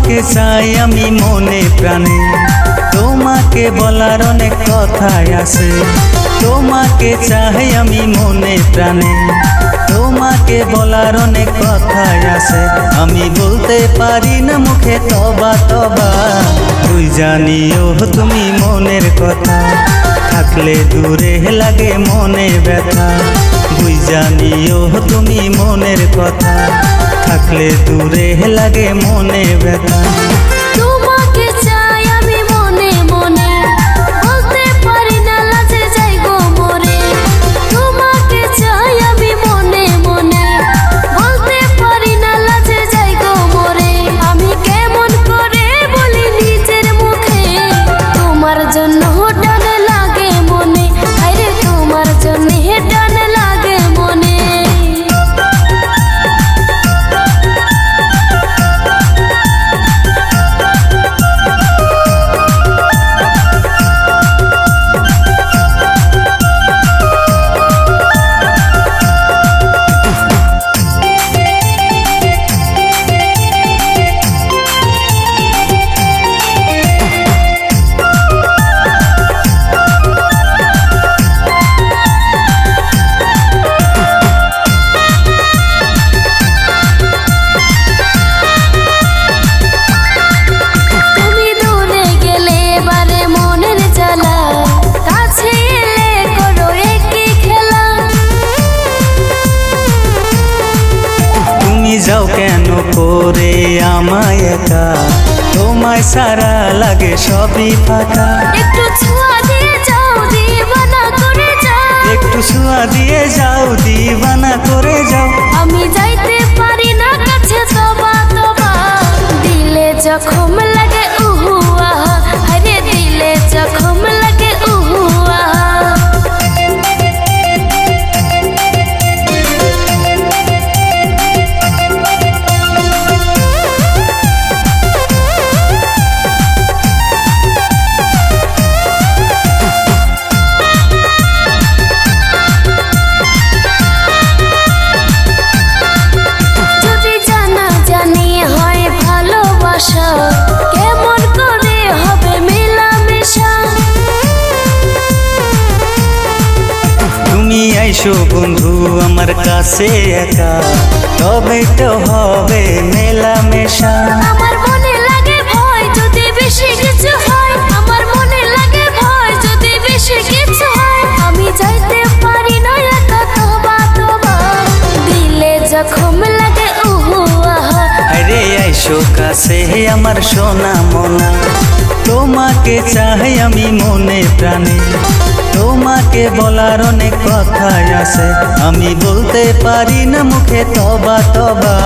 তোমাকে চাই আমি মনে প্রাণে, তোমাকে বলার অনেক কথাই আছে। তোমাকে চাই আমি মনে প্রাণে, তোমাকে বলার অনেক কথাই আছে। আমি বলতে পারি না মুখে তবা তবা, তুই জানিও তুমি মনের কথা। থাকলে দূরে লাগে মনে ব্যথা, তুই জানিও তুমি মনের কথা। থাকলে দূরে লাগে মনে ব্যথা। তোমাকে চাই আমি মনে মনে, বলতে পারি না লাজে যাই গো মরে। তোমাকে চাই আমি মনে মনে, বলতে পারি না লাজে যাই গো মরে। আমি কেমন করে বলি নিজের মুখে, তোমার জন্য টান লাগে মনে। আরে তোমার জন্য টান লাগে মনে। যাও কেন করে আমায় একা, তোমায় সারা লাগে সবই ফাঁকা। একটু ছোঁয়া দিয়ে যাও দিবানা করে যাও, একটু ছোঁয়া দিয়ে যাও দিবানা করে যাও। আমি যাইতে পারি না কাছে তবা তবা, দিলে জখম লাগে উহু আহা। আরে দিলে জখম লাগে উহু আহা। কেমন করে হবে মেলামেশা, তুমি আইসো বন্ধু আমার কাছে একা, তবে তো হবে মেলামেশা। আমার মনে লাগে ভয় যদি বেশি কিছু হয়, আমার মনে লাগে ভয় যদি বেশি কিছু হয়। আমি যাইতে পারি না একা তবা তবা, দিলে জখম লাগে উহু আহা। আরে আইসো কাছে আমার সোনা মোনা, তোমাকে চাই আমি মনে প্রাণে। তোমাকে বলার অনেক কথাই আছে, আমি বলতে পারি না মুখে তবা তবা।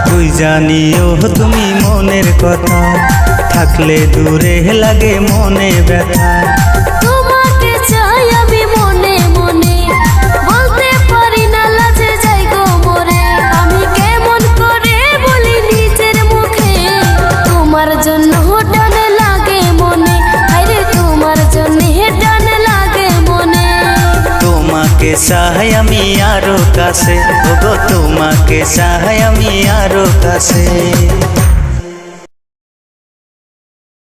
তুই জানিও তুমি মনের কথা, থাকলে দূরে লাগে মনে ব্যথা। তোমাকে চাই আমি মনে মনে, বলতে পারি না লাজে যাই গো মরে। আমি কেমন করে বলি নিজের মুখে, তোমার জন্য টান লাগে মনে। আরে তোমার জন্য টান লাগে মনে। তোমাকে চাই আমি আরো কাছে, ওগো তোমাকে চাই আমি আরো কাছে।